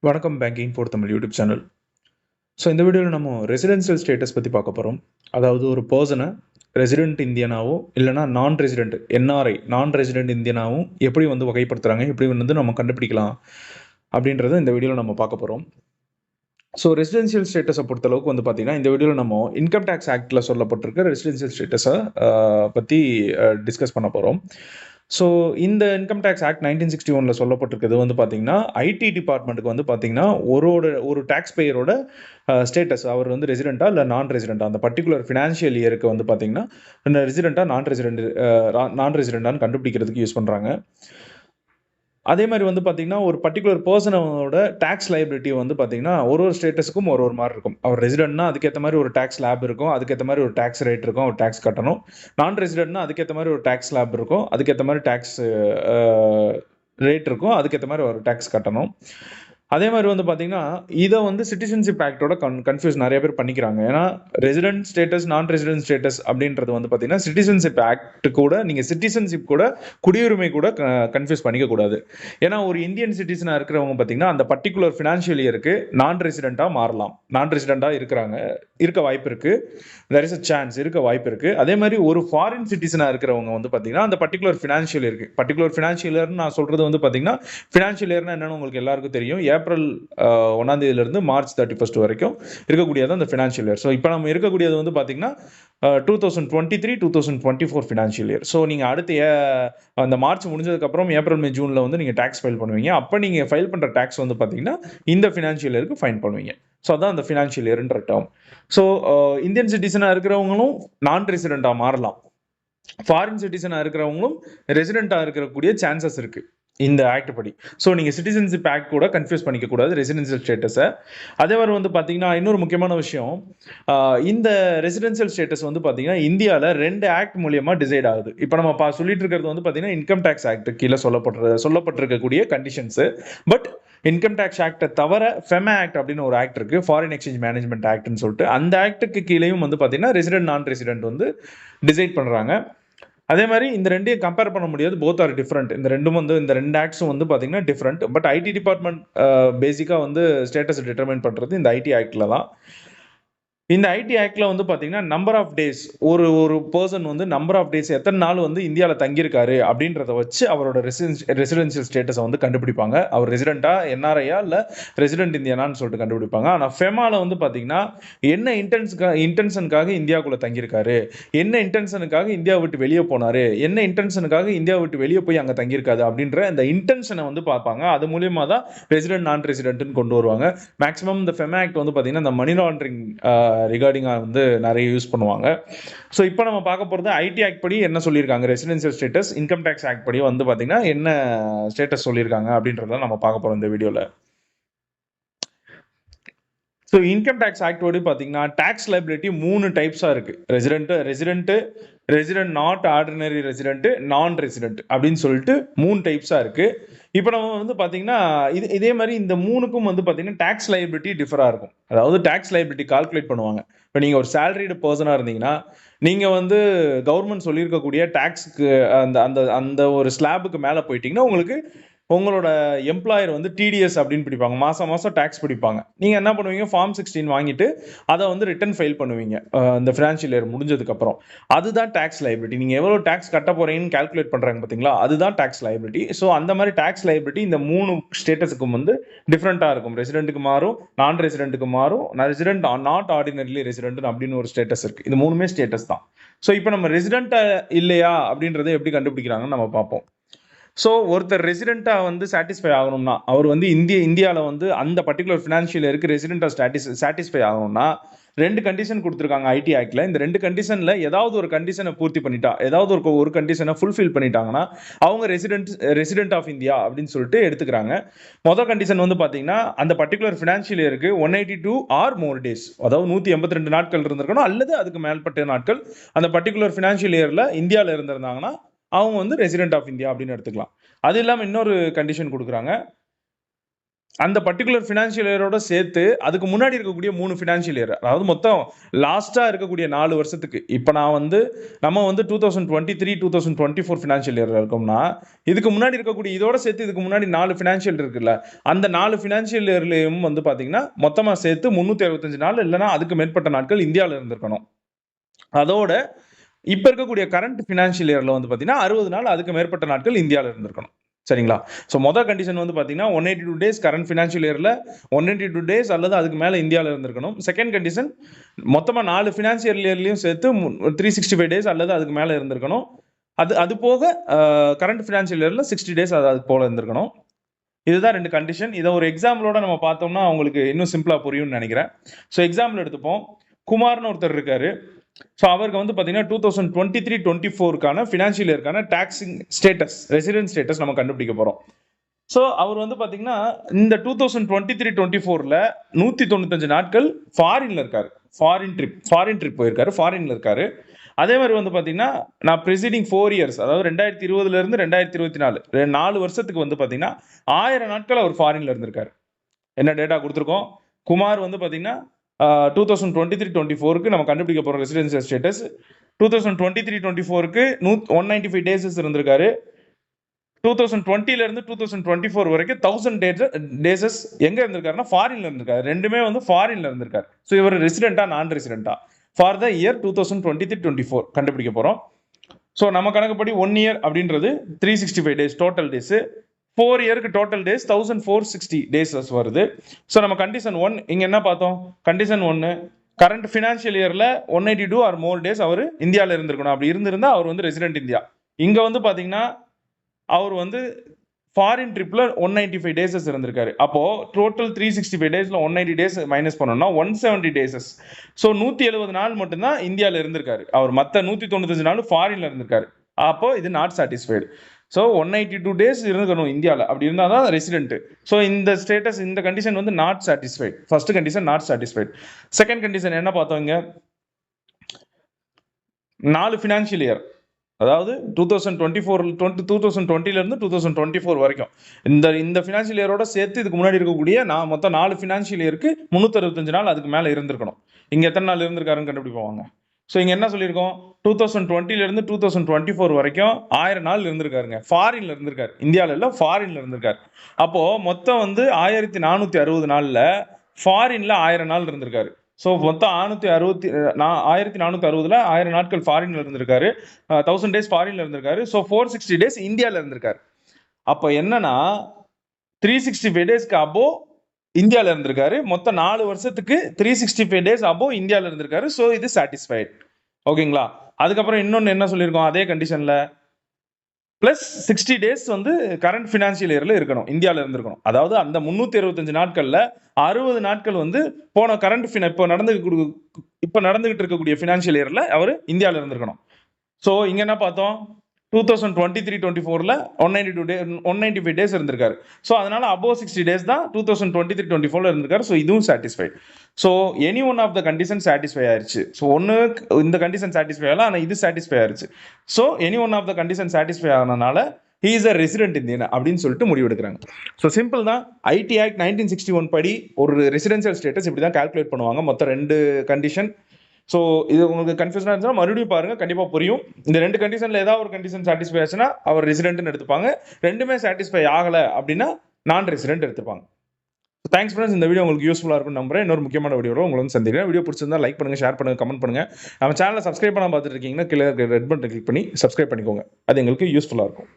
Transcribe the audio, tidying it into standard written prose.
வணக்கம் banking for Tamil YouTube channel. So இந்த வீடியோவில் நம்ம ரெசிடென்ஷியல் ஸ்டேட்டஸ் பற்றி பார்க்க போகிறோம். அதாவது ஒரு பர்சனை ரெசிடென்ட் இந்தியனாவோ இல்லைனா நான் ரெசிடென்ட் என்ஆர்ஐ நான் ரெசிடென்ட் இந்தியனாவும் எப்படி வகைப்படுத்துகிறாங்க, எப்படி நம்ம கண்டுபிடிக்கலாம் அப்படின்றத இந்த வீடியோவில் நம்ம பார்க்க போகிறோம். ஸோ ரெசிடென்ஷியல் ஸ்டேட்டஸை பொறுத்தளவுக்கு பார்த்தீங்கன்னா இந்த வீடியோவில் நம்ம இன்கம் டேக்ஸ் ஆக்டில் சொல்லப்பட்டிருக்க ரெசிடென்ஷியல் ஸ்டேட்டஸை பற்றி டிஸ்கஸ் பண்ண போகிறோம். ஸோ இந்த இன்கம் டேக்ஸ் ஆக்ட் 1961 சொல்லப்பட்டிருக்கிறது பார்த்தீங்கன்னா ஐடி டிபார்ட்மெண்ட்டுக்கு பார்த்தீங்கன்னா ஒரு டேக்ஸ் பேயரோட ஸ்டேட்டஸ் அவர் ரெசிடென்ட்டா இல்லை நான் ரெசிடென்ட்டா அந்த பர்டிகுலர் ஃபினான்ஷியல் இயருக்கு பார்த்தீங்கன்னா ரெசிடென்ட்டா நான் ரெசிடென்ட்டான்னு கண்டுபிடிக்கிறதுக்கு யூஸ் பண்ணுறாங்க. அதே மாதிரி பார்த்தீங்கன்னா ஒரு பர்டிகுலர் பர்சனோட டேக்ஸ் லைபிலிட்டி பார்த்தீங்கன்னா ஒரு ஸ்டேட்டஸுக்கும் ஒரு மாதிரி இருக்கும். அவர் ரெசிடென்ட்னா அதுக்கேற்ற மாதிரி ஒரு டேக்ஸ் லேப் இருக்கும், அதுக்கேற்ற மாதிரி ஒரு டேக்ஸ் ரேட் இருக்கும், ஒரு டேக்ஸ் கட்டணும். நான் ரெசிடென்ட்னா அதுக்கேற்ற மாதிரி ஒரு டேக்ஸ் லேப் இருக்கும், அதுக்கேற்ற மாதிரி டேக்ஸ் ரேட் இருக்கும், அதுக்கேற்ற மாதிரி ஒரு டேக்ஸ் கட்டணும். அதே மாதிரி பார்த்தீங்கன்னா இதை சிட்டிசன்ஷிப் ஆக்டோட கன்ஃபியூஸ் நிறைய பேர் பண்ணிக்கிறாங்க. ஏன்னா ரெசிடென்ட் ஸ்டேட்டஸ் நான் ரெசிடென்ட் ஸ்டேட்டஸ் அப்படின்றது பார்த்தீங்கன்னா சிட்டிசன்ஷிப் ஆக்ட் கூட நீங்கள் சிட்டிசன்ஷிப் கூட குடியுரிமை கூட கன்ஃபியூஸ் பண்ணிக்கக்கூடாது. ஏன்னா ஒரு இந்தியன் சிட்டிசனாக இருக்கிறவங்க பார்த்தீங்கன்னா அந்த பர்டிகுலர் ஃபினான்ஷியல் இயருக்கு நான் ரெசிடென்ட்டாக மாறலாம், நான் ரெசிடென்ட்டாக இருக்க வாய்ப்பு இருக்குது, தெர் இஸ் அ சான்ஸ் இருக்க வாய்ப்பு இருக்குது. அதே மாதிரி ஒரு ஃபாரின் சிட்டிசனாக இருக்கிறவங்க பார்த்தீங்கன்னா அந்த பர்டிகுலர் ஃபினான்ஷியல் இயருக்கு ஃபினான்ஷியல் இயர்னு நான் சொல்கிறது பார்த்தீங்கன்னா ஃபினான்ஷியல் இயர்னா என்னென்னு உங்களுக்கு எல்லாருக்கும் தெரியும். ஏப்ரல் 1ஆம் தேதியிலிருந்து மார்ச் 31 வரைக்கும் இருக்கக்கூடியது அந்த ஃபினான்ஷியல் இயர். ஸோ இப்போ நம்ம இருக்கக்கூடியது பார்த்தீங்கன்னா 2023-2024 ஃபினான்ஷியல் இயர். ஸோ நீங்கள் அடுத்த அந்த மார்ச் முடிஞ்சதுக்கப்புறம் ஏப்ரல் மே ஜூனில் நீங்கள் டேக்ஸ் ஃபைல் பண்ணுவீங்க. அப்போ நீங்கள் ஃபைல் பண்ணுற டேக்ஸ் பார்த்தீங்கன்னா இந்த ஃபினான்ஷியல் இயருக்கு ஃபைன் பண்ணுவீங்க. ஸோ அதான் அந்த ஃபினான்ஷியல் இயர்ன்ற டேர்ம். ஸோ இந்தியன் சிட்டிசனாக இருக்கிறவங்களும் நான் ரெசிடென்ட்டாக மாறலாம், ஃபாரின் சிட்டிசனாக இருக்கிறவங்களும் ரெசிடென்ட்டாக இருக்கக்கூடிய சான்சஸ் இருக்குது இந்த ஆக்ட் படி. ஸோ நீங்கள் சிட்டிசன்ஷிப் ஆக்ட் கூட கன்ஃபியூஸ் பண்ணிக்கக்கூடாது ரெசிடென்ஷியல் ஸ்டேட்டஸை. அதே மாதிரி பார்த்தீங்கன்னா இன்னொரு முக்கியமான விஷயம், இந்த ரெசிடென்ஷியல் ஸ்டேட்டஸ் பார்த்தீங்கன்னா இந்தியாவில் 2 ஆக்ட் மூலியமாக டிசைட் ஆகுது. இப்போ நம்ம சொல்லிட்டு இருக்கிறது பார்த்தீங்கன்னா இன்கம் டேக்ஸ் ஆக்ட் கீழே சொல்லப்பட்டிருக்கக்கூடிய கண்டிஷன்ஸு. பட் இன்கம் டேக்ஸ் ஆக்டை தவிர ஃபெமா ஆக்ட் அப்படின்னு ஒரு ஆக்ட் இருக்குது, ஃபாரின் எக்ஸ்சேஞ்ச் மேனேஜ்மெண்ட் ஆக்ட்னு சொல்லிட்டு. அந்த ஆக்டுக்கு கீழேயும் பார்த்தீங்கன்னா ரெசிடென்ட் நான் ரெசிடென்ட் டிசைட் பண்ணுறாங்க. அதே மாதிரி இந்த ரெண்டையும் கம்பேர் பண்ண முடியாது, போத் ஆர் டிஃப்ரெண்ட். இந்த 2 ஆக்ட்ஸும் பார்த்தீங்கன்னா டிஃப்ரெண்ட். பட் ஐடி டிபார்ட்மெண்ட் பேசிக்காக ஸ்டேட்டஸ் டிட்டர்மைன் பண்ணுறது இந்த ஐடி ஆக்டில் தான். இந்த ஐடி ஆக்டில் பார்த்தீங்கன்னா நம்பர் ஆஃப் டேஸ் ஒரு பர்சன் நம்பர் ஆஃப் டேஸ் எத்தனை நாள் இந்தியாவில் தங்கியிருக்காரு அப்படின்றத வச்சு அவரோட ரெசிடென்ஷியல் ஸ்டேட்டஸை கண்டுபிடிப்பாங்க. அவர் ரெசிடென்ட்டா என்ஆர்ஐயா இல்லை ரெசிடென்ட் இந்தியனான்னு சொல்லிட்டு கண்டுபிடிப்பாங்க. ஆனால் ஃபெமாவில் பார்த்தீங்கன்னா என்ன இன்டென்ஷனுக்காக இந்தியாவுக்குள்ளே தங்கியிருக்காரு, என்ன இன்டென்ஷனுக்காக இந்தியா விட்டு வெளியே போனார், என்ன இன்டென்ஷனுக்காக இந்தியா விட்டு வெளியே போய் அங்கே தங்கியிருக்காரு அப்படின்ற இந்த இன்டென்ஷனை பார்ப்பாங்க. அது மூலியமாக தான் ரெசிடென்ட் நான் ரெசிடென்ட்னு கொண்டு வருவாங்க. மேக்ஸிமம் இந்த ஃபெமா ஆக்ட் பார்த்தீங்கன்னா இந்த மணி லாண்டரிங் ரிகார்டிங்காக நிறைய யூஸ் பண்ணுவாங்க. ஸோ இப்போ நம்ம பார்க்க போகிறது ஐடி ஆக்ட் படி என்ன சொல்லியிருக்காங்க, residential status, income tax act படி பார்த்தீங்கன்னா என்ன ஸ்டேட்டஸ் சொல்லியிருக்காங்க அப்படின்றத நம்ம பார்க்க போகிறோம் இந்த வீடியோவில். ஸோ இன்கம் டேக்ஸ் ஆக்ட் படி பார்த்தீங்கன்னா டேக்ஸ் லைபிலிட்டி 3 டைப்ஸாக இருக்குது. ரெசிடென்ட் நாட் ஆர்டினரி ரெசிடென்ட், நான் ரெசிடென்ட் அப்படின்னு சொல்லிட்டு 3 டைப்ஸாக இருக்குது. இப்போ நம்ம பார்த்தீங்கன்னா இதே மாதிரி இந்த 3க்கும் பார்த்தீங்கன்னா டேக்ஸ் லைபிலிட்டி டிஃபராக இருக்கும். அதாவது டேக்ஸ் லைபிலிட்டி கால்குலேட் பண்ணுவாங்க. இப்போ நீங்கள் ஒரு சேலரிடு பர்சனாக இருந்தீங்கன்னா நீங்கள் கவர்மெண்ட் சொல்லியிருக்கக்கூடிய டேக்ஸுக்கு அந்த அந்த அந்த ஒரு ஸ்லாபுக்கு மேலே போயிட்டீங்கன்னா உங்களோட எம்ப்ளாயர் டிடிஎஸ் அப்படின்னு பிடிப்பாங்க, மாதம் டேக்ஸ் பிடிப்பாங்க. நீங்கள் என்ன பண்ணுவீங்க, ஃபார்ம் 16 வாங்கிட்டு அதை ரிட்டர்ன் ஃபைல் பண்ணுவீங்க இந்த ஃபினான்ஷியல் இயர் முடிஞ்சதுக்கப்புறம். அதுதான் டேக்ஸ் லைபிலிட்டி. நீங்கள் எவ்வளோ டேக்ஸ் கட்ட போகிறீங்கன்னு கால்குலேட் பண்ணுறாங்க பார்த்தீங்களா, அதுதான் டேக்ஸ் லைபிலிட்டி. ஸோ அந்த மாதிரி டேக்ஸ் லைபிலிட்டி இந்த 3 ஸ்டேட்டஸுக்கும் டிஃப்ரெண்ட்டாக இருக்கும். ரெசிடென்ட்டுக்கு மாறும், நான் ரெசிடென்ட்டுக்கு மாறும், ரெசிடென்ட் நாட் ஆர்டினரிலி ரெசிடென்ட் அப்படின்னு ஒரு ஸ்டேட்டஸ் இருக்குது. இது 3மே ஸ்டேட்டஸ் தான். ஸோ இப்போ நம்ம ரெசிடென்ட்டாக இல்லையா அப்படின்றத எப்படி கண்டுபிடிக்கிறாங்கன்னு நம்ம பார்ப்போம். ஸோ ஒருத்தர் ரெசிடென்ட்டாக சாட்டிஸ்ஃபை ஆகணும்னா, அவர் இந்தியாவில் அந்த பர்டிகுலர் ஃபினான்ஷியல் இயருக்கு ரெசிடென்ட்டாக சாட்டிஸ்ஃபை ஆகணும்னா 2 கண்டிஷன் கொடுத்துருக்காங்க ஐடி ஆக்டில். இந்த 2 கண்டிஷனில் ஏதாவது ஒரு கண்டிஷனை பூர்த்தி பண்ணிட்டா, ஏதாவது ஒரு கண்டிஷனை ஃபுல்ஃபில் பண்ணிட்டாங்கன்னா அவங்க ரெசிடென்ட் ஆஃப் இந்தியா அப்படின்னு சொல்லிட்டு எடுத்துக்கிறாங்க. மொதல் கண்டிஷன் பார்த்தீங்கன்னா அந்த பர்டிகுலர் ஃபினான்ஷியல் இயருக்கு 182 ஆர் மோர் டேஸ், அதாவது 182 நாட்கள் இருந்திருக்கணும் அல்லது அதுக்கு மேற்பட்ட நாட்கள் அந்த பர்டிகுலர் ஃபினான்ஷியல் இயரில் இந்தியாவில் இருந்திருந்தாங்கன்னா அவங்க ரெசிடென்ட் ஆஃப் இந்தியா அப்படின்னு எடுத்துக்கலாம். அது இல்லாமல் இன்னொரு கண்டிஷன் கொடுக்குறாங்க. அந்த பர்டிகுலர் ஃபினான்ஷியல் இயரோட சேர்த்து அதுக்கு முன்னாடி இருக்கக்கூடிய 3 ஃபினான்ஷியல் இயர், அதாவது மொத்தம் லாஸ்ட்டாக இருக்கக்கூடிய 4 வருஷத்துக்கு. இப்போ நம்ம வந்து 2023 2024 ஃபினான்ஷியல் இயரில் இருக்கோம்னா, இதுக்கு முன்னாடி இருக்கக்கூடிய இதோட சேர்த்து இதுக்கு முன்னாடி 4 ஃபினான்ஷியல் இருக்குல்ல, அந்த 4 ஃபினான்ஷியல் இயர்லையும் வந்து பார்த்தீங்கன்னா மொத்தமாக சேர்த்து 365 நாள் இல்லைன்னா அதுக்கு மேற்பட்ட நாட்கள் இந்தியாவில் இருந்திருக்கணும். அதோட இப்போ இருக்கக்கூடிய கரண்ட் ஃபினான்ஷியல் இயரில் வந்து பார்த்தீங்கன்னா 60 நாள் அதுக்கு மேற்பட்ட நாட்கள் இந்தியாவில் இருந்திருக்கணும். சரிங்களா? ஸோ மொதல் கண்டிஷன் வந்து பார்த்தீங்கன்னா 182 டேஸ் கரண்ட் ஃபினான்ஷியல் இயரில் 182 டேஸ் அல்லது அதுக்கு மேலே இந்தியாவில் இருந்திருக்கணும். செகண்ட் கண்டிஷன் மொத்தமாக 4 ஃபினான்ஷியல் இயர்லையும் சேர்த்து 365 டேஸ் அல்லது அதுக்கு மேலே இருந்திருக்கணும். அது போக கரண்ட் ஃபினான்ஷியல் இயரில் 60 டேஸ் அது போல் இருந்திருக்கணும். இதுதான் 2 கண்டிஷன். இதை ஒரு எக்ஸாம்பிளோட நம்ம பார்த்தோம்னா அவங்களுக்கு இன்னும் சிம்பிளாக புரியும்னு நினைக்கிறேன். ஸோ எக்ஸாம்பிள் எடுத்துப்போம். குமார்னு ஒருத்தர் இருக்காரு. ஸோ அவருக்கு வந்து பார்த்தீங்கன்னா 2023-24க்கான ஃபினான்ஷியல் இயர்க்கான டாக்ஸிங் ஸ்டேட்டஸ், ரெசிடென்ட் ஸ்டேட்டஸ் நம்ம கண்டுபிடிக்க போகிறோம். ஸோ அவர் வந்து பார்த்தீங்கன்னா இந்த 2023-24ல் 195 நாட்கள் ஃபாரின்ல இருக்காரு. ஃபாரின் ட்ரிப் போயிருக்காரு, ஃபாரின்ல இருக்காரு. அதே மாதிரி வந்து பார்த்தீங்கன்னா நான் ப்ரெசிடிங் 4 இயர்ஸ், அதாவது 2020 2024 4 வருஷத்துக்கு வந்து பார்த்தீங்கன்னா 1000 நாட்கள் அவர் ஃபாரின்ல இருந்திருக்காரு. என்ன டேட்டா கொடுத்துருக்கோம்? குமார் வந்து பார்த்தீங்கன்னா 2023-24க்கு நம்ம கண்டுபிடிக்க போகிற ரெசிடென்சியல் ஸ்டேட்டஸ் 2023-24க்கு 195 டேஸஸ் இருந்திருக்காரு. 2020 2024 வரைக்கும் 1000 டேஸஸ் எங்கே இருந்திருக்காருன்னா ஃபாரின்ல இருந்திருக்காரு. ரெண்டுமே வந்து ஃபாரின்ல இருந்திருக்காரு. ஸோ இவர் ரெசிடென்ட்டா நான் ரெசிடென்ட்டா ஃபார் த இயர் 2023-24 கண்டுபிடிக்க போகிறோம். ஸோ நம்ம கணக்குப்படி 1 இயர் அப்படின்றது 365 டேஸ் டோட்டல் டேஸு. 4 இயருக்கு டோட்டல் டேஸ் 1460 டேஸஸ் வருது. ஸோ நம்ம கண்டிஷன் 1 இங்கே என்ன பார்த்தோம்? கண்டிஷன் 1 கரண்ட் ஃபினான்ஷியல் இயரில் 182 ஆர் மோர் டேஸ் அவர் இந்தியாவில் இருந்திருக்கணும். அப்படி இருந்திருந்தா அவர் வந்து ரெசிடென்ட் இந்தியா. இங்கே வந்து பார்த்தீங்கன்னா அவர் வந்து ஃபாரின் ட்ரிப்பில் 195 டேஸஸ் இருந்திருக்காரு. அப்போது டோட்டல் 365 டேஸில் 190 டேஸ் மைனஸ் பண்ணோம்னா 170 டேஸஸ். ஸோ 170 நாள் மட்டும்தான் இந்தியாவில் இருந்திருக்காரு. அவர் மற்ற 195 நாள் ஃபாரின்ல இருந்திருக்காரு. அப்போ இது நாட் சாட்டிஸ்ஃபைடு. ஸோ 182 டேஸ் இருந்துக்கணும் இந்தியாவில். அப்படி இருந்தால் தான் ரெசிடென்ட். ஸோ இந்த ஸ்டேட்டஸ், இந்த கண்டிஷன் வந்து not satisfied. First condition not satisfied. Second condition என்ன பார்த்தோம்? இங்கே 4 ஃபினான்ஷியல் இயர், அதாவது 2020 2024 வரைக்கும் இந்த ஃபினான்ஷியல் இயரோட சேர்த்து இதுக்கு முன்னாடி இருக்கக்கூடிய மொத்தம் 4 ஃபினான்ஷியல் இயருக்கு 365 நாள் அதுக்கு மேலே இருந்திருக்கணும். இங்கே எத்தனை நாள் இருந்திருக்காருன்னு கண்டுபிடிப்பாங்க. ஸோ இங்கே என்ன சொல்லியிருக்கோம்? 2020 2024 வரைக்கும் 1000 நாள் இருந்திருக்காருங்க. ஃபாரின்ல இருந்திருக்காரு, இந்தியாவில் இல்லை, ஃபாரின்ல இருந்திருக்காரு. அப்போது மொத்தம் வந்து 1460 நாளில் ஃபாரின்ல 1000 நாள் இருந்திருக்காரு. ஸோ மொத்தம் 1460ல் 1000 நாட்கள் ஃபாரின்ல இருந்திருக்காரு, 1000 டேஸ் ஃபாரின்ல இருந்திருக்காரு. ஸோ 460 டேஸ் இந்தியாவில் இருந்திருக்காரு. அப்போ என்னன்னா 365 டேஸ்க்கு அபோ இந்தியாவில் இருந்திருக்காரு. மொத்தம் 4 வருஷத்துக்கு 365 டேஸ் அபோ இந்தியாவில் இருந்திருக்காரு. ஸோ இது சாட்டிஸ்ஃபைட். ஓகேங்களா? அதுக்கப்புறம் இன்னொன்று என்ன சொல்லியிருக்கோம்? அதே கண்டிஷனில் ப்ளஸ் 60 டேஸ் வந்து கரண்ட் ஃபினான்ஷியல் இயரில் இருக்கணும், இந்தியாவில் இருந்திருக்கணும். அதாவது அந்த 365 நாட்களில் 60 நாட்கள் வந்து போன கரண்ட் இப்போ நடந்துகிட்டு இருக்கக்கூடிய ஃபினான்ஷியல் இயரில் அவர் இந்தியாவில் இருந்திருக்கணும். ஸோ இங்கே என்ன பார்த்தோம்? 2023-24ல் 195 டேஸ் இருந்திருக்காரு. ஸோ அதனால அபோவ் 60 டேஸ் தான் 2023-24ல் இருந்திருக்காரு. ஸோ இதுவும் satisfied. So any one of the condition satisfy ஆயிடுச்சு. ஸோ ஒன்று இந்த கண்டிஷன் சாட்டிஸ்ஃபை ஆகல, ஆனால் இது சாட்டிஸ்ஃபை ஆயிடுச்சு. So any one of the condition satisfy ஆனதுனால he is a resident Indian அப்படின்னு சொல்லிட்டு முடிவெடுக்கிறாங்க. ஸோ சிம்பிள் தான். ஐடி ஆக்ட் 1961 படி ஒரு ரெசிடென்சியல் ஸ்டேட்டஸ் இப்படி தான் கால்குலேட் பண்ணுவாங்க. மொத்தம் 2 கண்டிஷன். ஸோ இது உங்களுக்கு கன்ஃபியூஷனாக இருந்துச்சுன்னா மறுபடியும் பாருங்கள், கண்டிப்பாக புரியும். இந்த 2 கண்டிஷனில் ஏதாவது ஒரு கண்டிஷன் சாட்டிஸ்ஃபை ஆச்சுன்னா அவர் ரெசிடென்ட்னு எடுத்துப்பாங்க. ரெண்டுமே சாட்டிஸ்ஃபை ஆகலை அப்படின்னா நான் ரெசிடென்ட் எடுத்துப்பாங்க. Thanks friends. இந்த வீடியோ உங்களுக்கு யூஸ்ஃபுல்லாக இருக்கும் நம்புறேன். இன்னொரு முக்கியமான வீடியோ உங்களை வந்து சந்திக்கிறேன். வீடியோ பிடிச்சிருந்தா லைக் பண்ணுங்கள், ஷேர் பண்ணுங்கள், கமெண்ட் பண்ணுங்கள். நம்ம சேனலை சப்ஸ்கிரைப் பண்ணால் பார்த்துட்டு இருக்கீங்கன்னா கீழே ரெட் பட்டன் கிளிக் பண்ணி சப்ஸ்கிரைப் பண்ணிக்கோங்க. அது எங்களுக்கு யூஸ்ஃபுல்லாக இருக்கும்.